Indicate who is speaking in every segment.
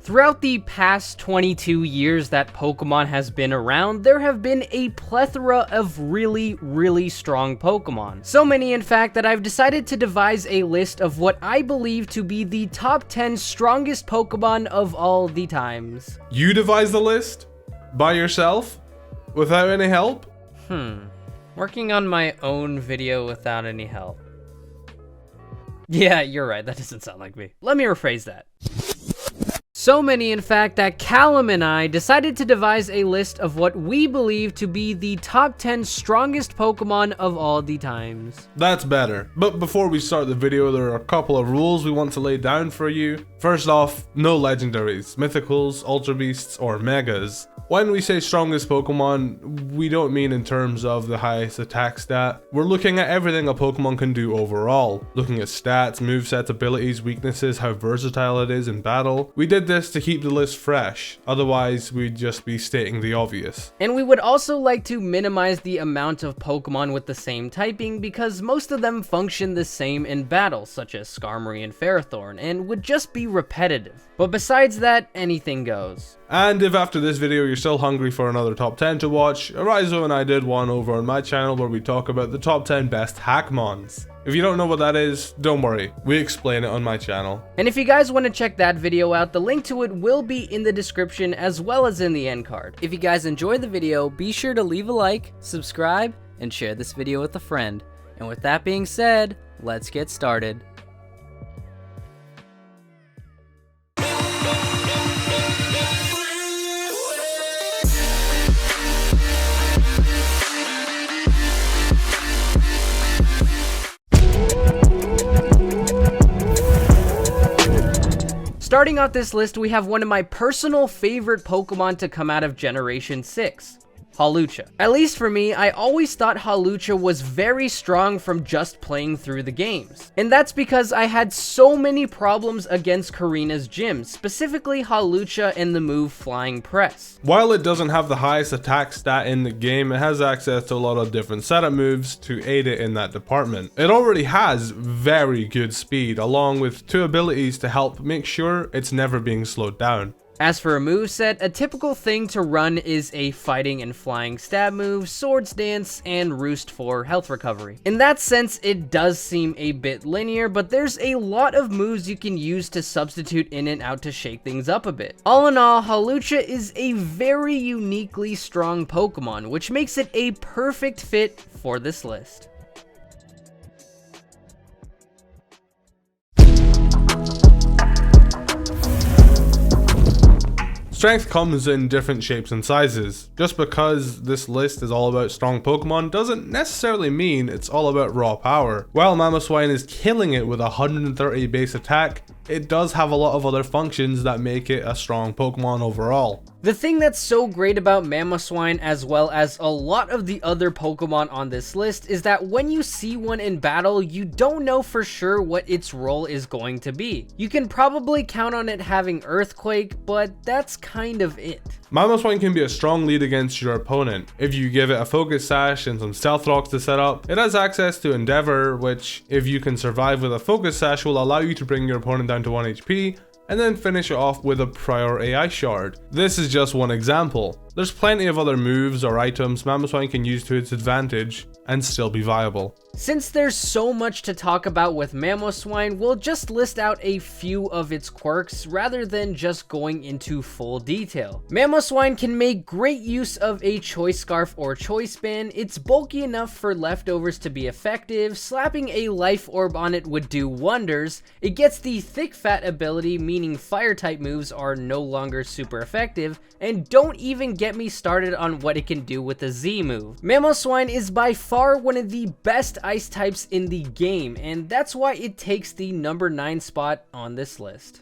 Speaker 1: Throughout the past 22 years that Pokemon has been around, there have been a plethora of really strong Pokemon. So many in fact that I've decided to devise a list of what I believe to be the top 10 strongest Pokemon of all the times.
Speaker 2: You devised the list? By yourself? Without any help?
Speaker 1: Working on my own video without any help. Yeah, you're right, that doesn't sound like me. Let me rephrase that. So many, in fact, that Callum and I decided to devise a list of what we believe to be the top 10 strongest Pokemon of all the times.
Speaker 2: That's better. But before we start the video, there are a couple of rules we want to lay down for you. First off, no legendaries, mythicals, ultra beasts, or megas. When we say strongest Pokemon, we don't mean in terms of the highest attack stat. We're looking at everything a Pokemon can do overall. Looking at stats, movesets, abilities, weaknesses, how versatile it is in battle. We did this to keep the list fresh, otherwise we'd just be stating the obvious.
Speaker 1: And we would also like to minimize the amount of Pokemon with the same typing because most of them function the same in battle, such as Skarmory and Ferrothorn, and would just be repetitive. But besides that, anything goes.
Speaker 2: And if after this video you're still hungry for another top 10 to watch, Eryizo and I did one over on my channel where we talk about the top 10 best Hackmons. If you don't know what that is, don't worry, we explain it on my channel.
Speaker 1: And if you guys want to check that video out, the link to it will be in the description as well as in the end card. If you guys enjoyed the video, be sure to leave a like, subscribe, and share this video with a friend. And with that being said, let's get started. Starting out this list, we have one of my personal favorite Pokemon to come out of Generation 6. Hawlucha. At least for me, I always thought Hawlucha was very strong from just playing through the games. And that's because I had so many problems against Karina's gym, specifically Hawlucha and the move Flying Press.
Speaker 2: While it doesn't have the highest attack stat in the game, it has access to a lot of different setup moves to aid it in that department. It already has very good speed, along with 2 abilities to help make sure it's never being slowed down.
Speaker 1: As for a moveset, a typical thing to run is a fighting and flying stab move, swords dance, and roost for health recovery. In that sense, it does seem a bit linear, but there's a lot of moves you can use to substitute in and out to shake things up a bit. All in all, Hawlucha is a very uniquely strong Pokemon, which makes it a perfect fit for this list.
Speaker 2: Strength comes in different shapes and sizes. Just because this list is all about strong Pokemon doesn't necessarily mean it's all about raw power. While Mamoswine is killing it with 130 base attack, it does have a lot of other functions that make it a strong Pokemon overall.
Speaker 1: The thing that's so great about Mamoswine, as well as a lot of the other Pokemon on this list, is that when you see one in battle, you don't know for sure what its role is going to be. You can probably count on it having Earthquake, but that's kind of it.
Speaker 2: Mamoswine can be a strong lead against your opponent. If you give it a Focus Sash and some Stealth Rocks to set up, it has access to Endeavor, which, if you can survive with a Focus Sash, will allow you to bring your opponent down to 1 HP, and then finish it off with a prior AI shard. This is just one example. There's plenty of other moves or items Mamoswine can use to its advantage and still be viable.
Speaker 1: Since there's so much to talk about with Mamoswine, we'll just list out a few of its quirks rather than just going into full detail. Mamoswine can make great use of a Choice Scarf or Choice Band. It's bulky enough for leftovers to be effective. Slapping a Life Orb on it would do wonders. It gets the Thick Fat ability, meaning fire type moves are no longer super effective, and don't even get me started on what it can do with the Z move. Mamoswine is by far one of the best ice types in the game, and that's why it takes the number 9 spot on this list.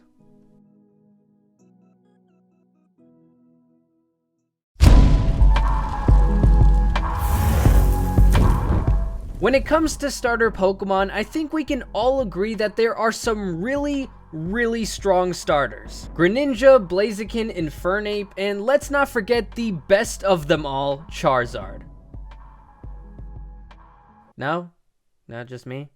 Speaker 1: When it comes to starter Pokemon, I think we can all agree that there are some really strong starters. Greninja, Blaziken, Infernape, and let's not forget the best of them all, Charizard. No? Not just me?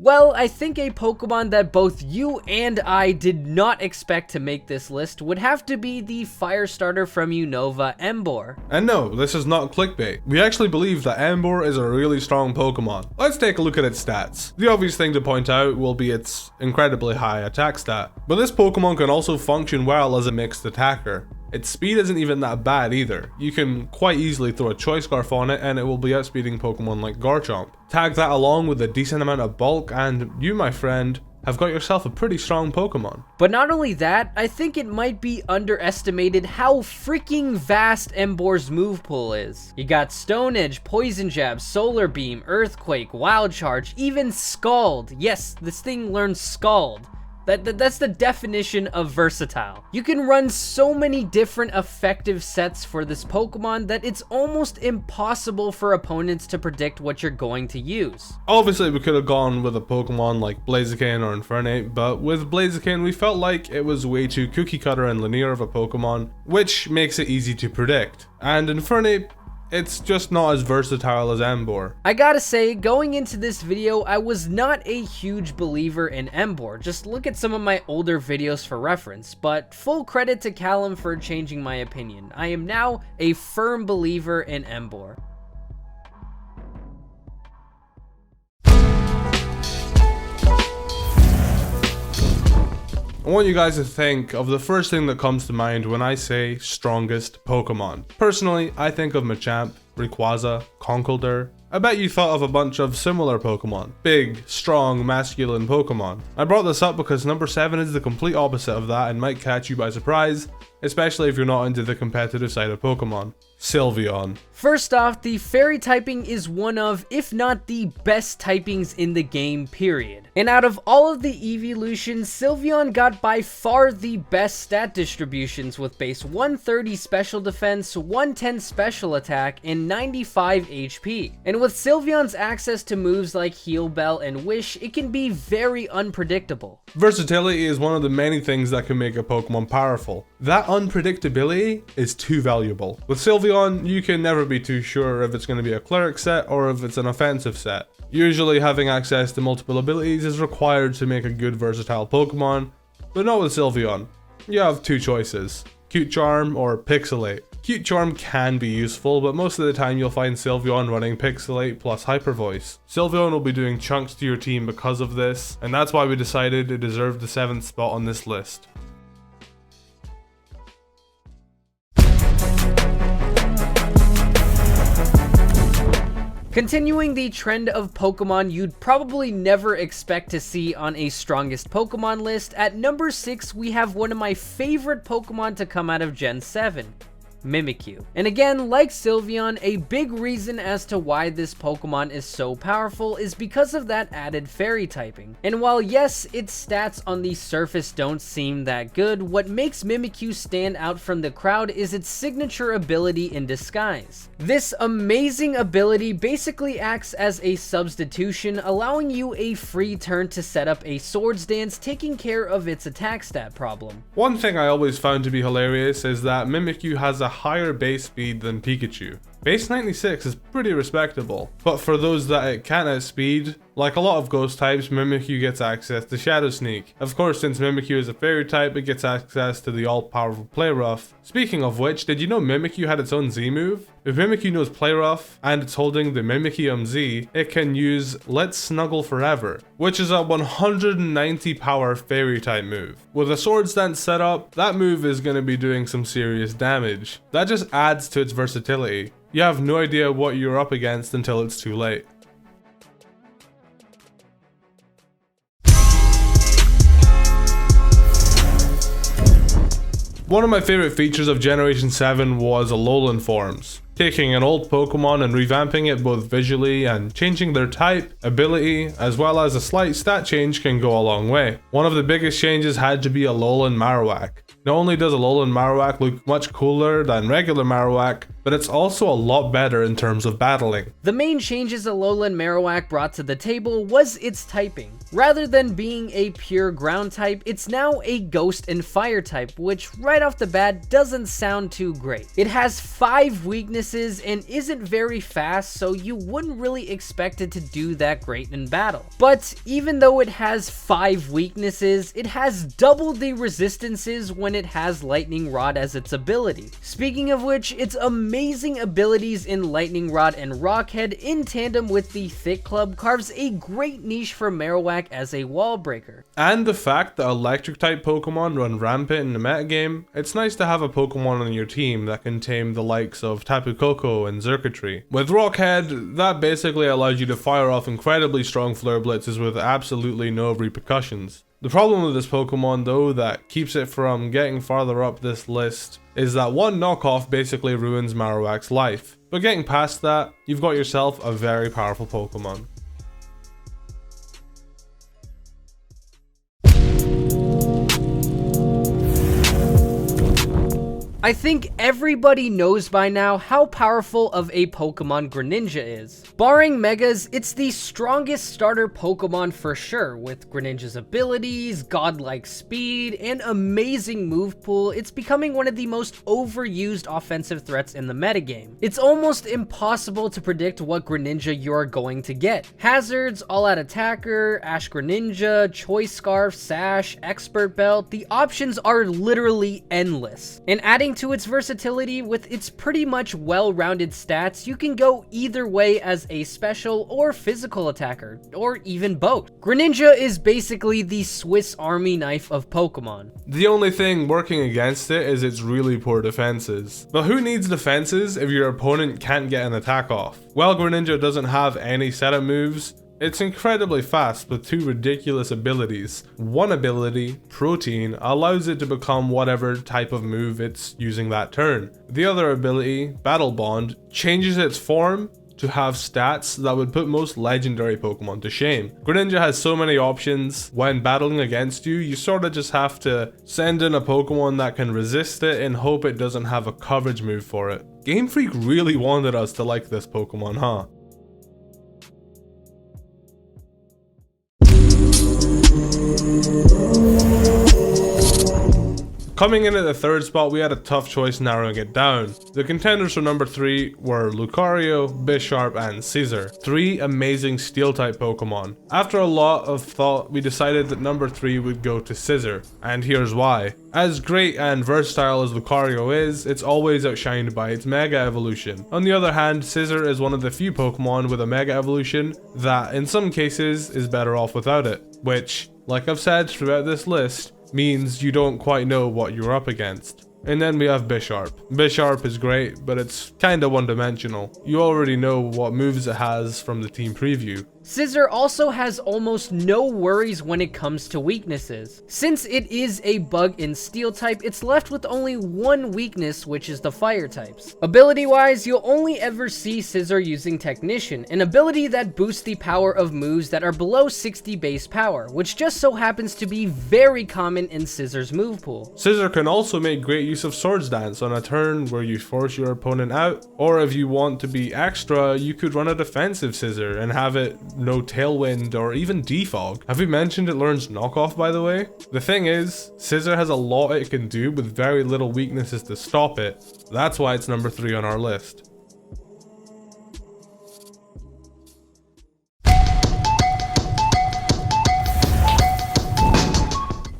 Speaker 1: Well, I think a Pokemon that both you and I did not expect to make this list would have to be the fire starter from Unova, Emboar.
Speaker 2: And no, this is not clickbait. We actually believe that Emboar is a really strong Pokemon. Let's take a look at its stats. The obvious thing to point out will be its incredibly high attack stat, but this Pokemon can also function well as a mixed attacker. Its speed isn't even that bad either. You can quite easily throw a Choice Scarf on it and it will be outspeeding Pokemon like Garchomp. Tag that along with a decent amount of bulk and you, my friend, have got yourself a pretty strong Pokemon.
Speaker 1: But not only that, I think it might be underestimated how freaking vast Emboar's move pool is. You got Stone Edge, Poison Jab, Solar Beam, Earthquake, Wild Charge, even Scald. Yes, this thing learns Scald. That's the definition of versatile. You can run so many different effective sets for this Pokemon that it's almost impossible for opponents to predict what you're going to use.
Speaker 2: Obviously, we could have gone with a Pokemon like Blaziken or Infernape, but with Blaziken, we felt like it was way too cookie cutter and linear of a Pokemon, which makes it easy to predict. And Infernape, it's just not as versatile as Emboar.
Speaker 1: I gotta say, going into this video, I was not a huge believer in Emboar. Just look at some of my older videos for reference, but full credit to Callum for changing my opinion. I am now a firm believer in Emboar.
Speaker 2: I want you guys to think of the first thing that comes to mind when I say strongest Pokemon. Personally, I think of Machamp, Rayquaza, Conkeldurr. I bet you thought of a bunch of similar Pokemon. Big, strong, masculine Pokemon. I brought this up because number 7 is the complete opposite of that and might catch you by surprise, especially if you're not into the competitive side of Pokemon. Sylveon.
Speaker 1: First off, the fairy typing is one of, if not the best typings in the game, period. And out of all of the evolutions, Sylveon got by far the best stat distributions with base 130 special defense, 110 special attack, and 95 HP. And with Sylveon's access to moves like Heal Bell and Wish, it can be very unpredictable.
Speaker 2: Versatility is one of the many things that can make a Pokemon powerful. That unpredictability is too valuable. With Sylveon, you can never be too sure if it's going to be a cleric set or if it's an offensive set. Usually having access to multiple abilities is required to make a good versatile Pokemon, but not with Sylveon. You have two choices, Cute Charm or Pixelate. Cute Charm can be useful, but most of the time you'll find Sylveon running Pixelate plus Hyper Voice. Sylveon will be doing chunks to your team because of this, and that's why we decided it deserved the 7th spot on this list.
Speaker 1: Continuing the trend of Pokemon you'd probably never expect to see on a strongest Pokemon list, at number 6 we have one of my favorite Pokemon to come out of Gen 7. Mimikyu. And again, like Sylveon, a big reason as to why this Pokemon is so powerful is because of that added fairy typing. And while yes, its stats on the surface don't seem that good, what makes Mimikyu stand out from the crowd is its signature ability in disguise. This amazing ability basically acts as a substitution, allowing you a free turn to set up a Swords Dance, taking care of its attack stat problem.
Speaker 2: One thing I always found to be hilarious is that Mimikyu has a higher base speed than Pikachu. Base 96 is pretty respectable, but for those that it can't outspeed, like a lot of ghost types, Mimikyu gets access to Shadow Sneak. Of course, since Mimikyu is a fairy type, it gets access to the all-powerful Play Rough. Speaking of which, did you know Mimikyu had its own Z move? If Mimikyu knows Play Rough and it's holding the Mimikyu Z, it can use Let's Snuggle Forever, which is a 190 power fairy type move. With a Swords Dance setup, that move is going to be doing some serious damage. That just adds to its versatility. You have no idea what you're up against until it's too late. One of my favorite features of Generation 7 was Alolan forms. Taking an old Pokemon and revamping it both visually and changing their type, ability, as well as a slight stat change can go a long way. One of the biggest changes had to be Alolan Marowak. Not only does Alolan Marowak look much cooler than regular Marowak, but it's also a lot better in terms of battling.
Speaker 1: The main changes Alolan Marowak brought to the table was its typing. Rather than being a pure ground type, it's now a ghost and fire type, which right off the bat doesn't sound too great. It has 5 weaknesses weaknesses and isn't very fast, so you wouldn't really expect it to do that great in battle. But even though it has 5 weaknesses, it has double the resistances when it has Lightning Rod as its ability. Speaking of which, its amazing abilities in Lightning Rod and Rock Head in tandem with the Thick Club carves a great niche for Marowak as a wall breaker.
Speaker 2: And the fact that electric type Pokemon run rampant in the metagame, it's nice to have a Pokemon on your team that can tame the likes of Tapu Koko and Xurkitree. With Rock Head, that basically allows you to fire off incredibly strong Flare Blitzes with absolutely no repercussions. The problem with this Pokemon though that keeps it from getting farther up this list is that one knockoff basically ruins Marowak's life. But getting past that, you've got yourself a very powerful Pokemon.
Speaker 1: I think everybody knows by now how powerful of a Pokemon Greninja is. Barring Megas, it's the strongest starter Pokemon for sure. With Greninja's abilities, godlike speed, and amazing move pool, it's becoming one of the most overused offensive threats in the metagame. It's almost impossible to predict what Greninja you're going to get. Hazards, all-out attacker, Ash Greninja, Choice Scarf, Sash, Expert Belt, the options are literally endless. And adding to its versatility with its pretty much well-rounded stats, you can go either way as a special or physical attacker, or even both. Greninja is basically the Swiss Army knife of Pokemon.
Speaker 2: The only thing working against it is its really poor defenses. But who needs defenses if your opponent can't get an attack off? While Greninja doesn't have any setup moves, it's incredibly fast with 2 ridiculous abilities. One ability, Protein, allows it to become whatever type of move it's using that turn. The other ability, Battle Bond, changes its form to have stats that would put most legendary Pokemon to shame. Greninja has so many options. When battling against you, you sort of just have to send in a Pokemon that can resist it and hope it doesn't have a coverage move for it. Game Freak really wanted us to like this Pokemon, huh? Coming in at the 3rd spot, we had a tough choice narrowing it down. The contenders for number 3 were Lucario, Bisharp, and Scizor. 3 amazing Steel-type Pokemon. After a lot of thought, we decided that number 3 would go to Scizor, and here's why. As great and versatile as Lucario is, it's always outshined by its Mega Evolution. On the other hand, Scizor is one of the few Pokemon with a Mega Evolution that, in some cases, is better off without it. Which, like I've said throughout this list, means you don't quite know what you're up against. And then we have Bisharp. Bisharp is great, but it's kinda one-dimensional. You already know what moves it has from the team preview.
Speaker 1: Scizor also has almost no worries when it comes to weaknesses. Since it is a bug in Steel type, it's left with only one weakness, which is the Fire types. Ability-wise, you'll only ever see Scizor using Technician, an ability that boosts the power of moves that are below 60 base power, which just so happens to be very common in Scizor's move pool.
Speaker 2: Scizor can also make great use of Swords Dance on a turn where you force your opponent out, or if you want to be extra, you could run a defensive Scizor and have it no Tailwind or even Defog. Have we mentioned it learns Knockoff, by the way? The thing is, Scizor has a lot it can do with very little weaknesses to stop it. That's why it's number 3 on our list.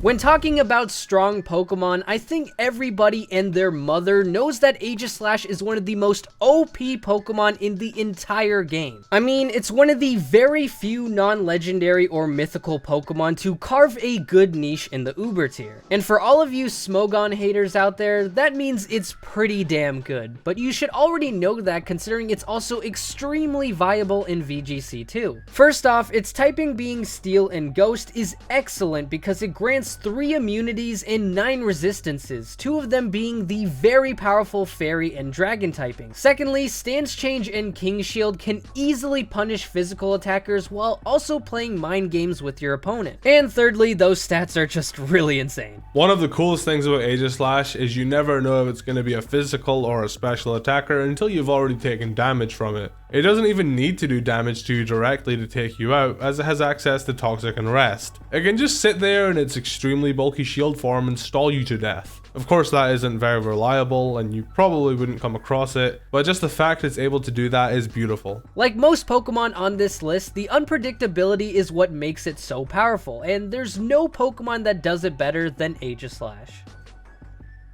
Speaker 1: When talking about strong Pokemon, I think everybody and their mother knows that Aegislash is one of the most OP Pokemon in the entire game. I mean, it's one of the very few non-legendary or mythical Pokemon to carve a good niche in the Uber tier. And for all of you Smogon haters out there, that means it's pretty damn good. But you should already know that, considering it's also extremely viable in VGC too. First off, its typing being Steel and Ghost is excellent because it grants 3 immunities and 9 resistances, 2 of them being the very powerful Fairy and Dragon typing. Secondly, Stance Change and King Shield can easily punish physical attackers while also playing mind games with your opponent. And thirdly, those stats are just really insane.
Speaker 2: One of the coolest things about Aegislash is you never know if it's going to be a physical or a special attacker until you've already taken damage from it. It doesn't even need to do damage to you directly to take you out, as it has access to Toxic and Rest. It can just sit there in its extremely bulky shield form and stall you to death. Of course that isn't very reliable and you probably wouldn't come across it, but just the fact it's able to do that is beautiful.
Speaker 1: Like most Pokemon on this list, the unpredictability is what makes it so powerful, and there's no Pokemon that does it better than Aegislash.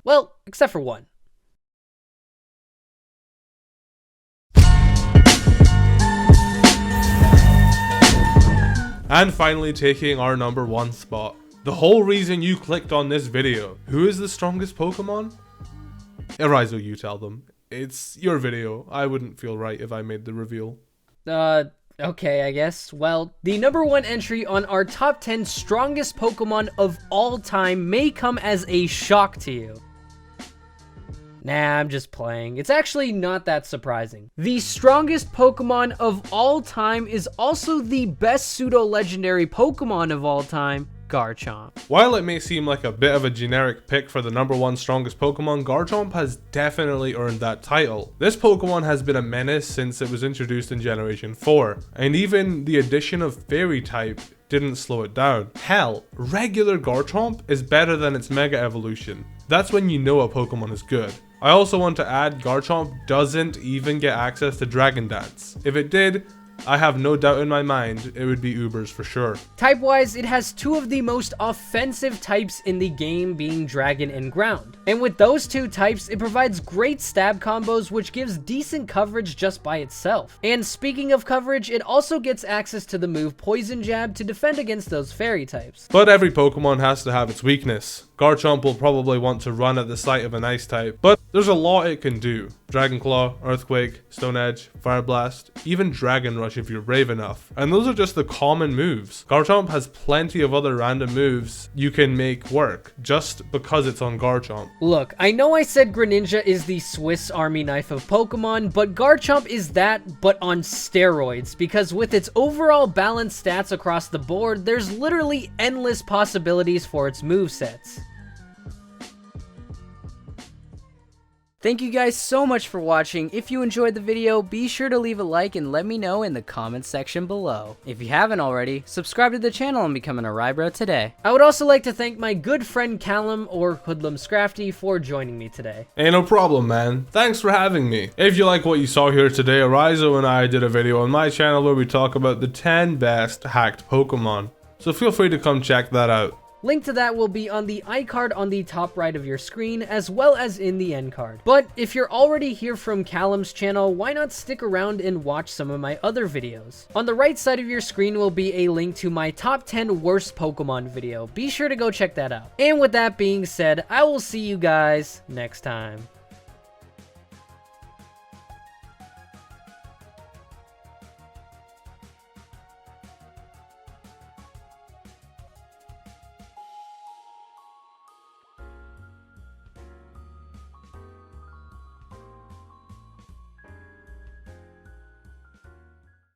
Speaker 1: Well, except for one.
Speaker 2: And finally taking our number 1 spot. The whole reason you clicked on this video. Who is the strongest Pokemon? Eryizo, you tell them. It's your video. I wouldn't feel right if I made the reveal.
Speaker 1: Okay, I guess. Well, the number 1 entry on our top 10 strongest Pokemon of all time may come as a shock to you. Nah, I'm just playing. It's actually not that surprising. The strongest Pokemon of all time is also the best pseudo-legendary Pokemon of all time, Garchomp.
Speaker 2: While it may seem like a bit of a generic pick for the number 1 strongest Pokemon, Garchomp has definitely earned that title. This Pokemon has been a menace since it was introduced in Generation 4, and even the addition of Fairy type didn't slow it down. Hell, regular Garchomp is better than its Mega Evolution. That's when you know a Pokemon is good. I also want to add, Garchomp doesn't even get access to Dragon Dance. If it did, I have no doubt in my mind it would be Ubers for sure.
Speaker 1: Type-wise, it has 2 of the most offensive types in the game, being Dragon and Ground. And with those 2 types, it provides great stab combos, which gives decent coverage just by itself. And speaking of coverage, it also gets access to the move Poison Jab to defend against those Fairy types.
Speaker 2: But every Pokemon has to have its weakness. Garchomp will probably want to run at the sight of an Ice type, but there's a lot it can do. Dragon Claw, Earthquake, Stone Edge, Fire Blast, even Dragon Rush if you're brave enough. And those are just the common moves. Garchomp has plenty of other random moves you can make work, just because it's on Garchomp.
Speaker 1: Look, I know I said Greninja is the Swiss Army knife of Pokemon, but Garchomp is that, but on steroids, because with its overall balanced stats across the board, there's literally endless possibilities for its movesets. Thank you guys so much for watching. If you enjoyed the video, be sure to leave a like and let me know in the comments section below. If you haven't already, subscribe to the channel and become an Eryizo today. I would also like to thank my good friend Callum, or HoodlumScrafty, for joining me today.
Speaker 2: Hey, no problem, man. Thanks for having me. If you like what you saw here today, Eryizo and I did a video on my channel where we talk about the 10 best hacked Pokemon. So feel free to come check that out.
Speaker 1: Link to that will be on the iCard on the top right of your screen, as well as in the end card. But if you're already here from Callum's channel, why not stick around and watch some of my other videos? On the right side of your screen will be a link to my top 10 worst Pokemon video. Be sure to go check that out. And with that being said, I will see you guys next time.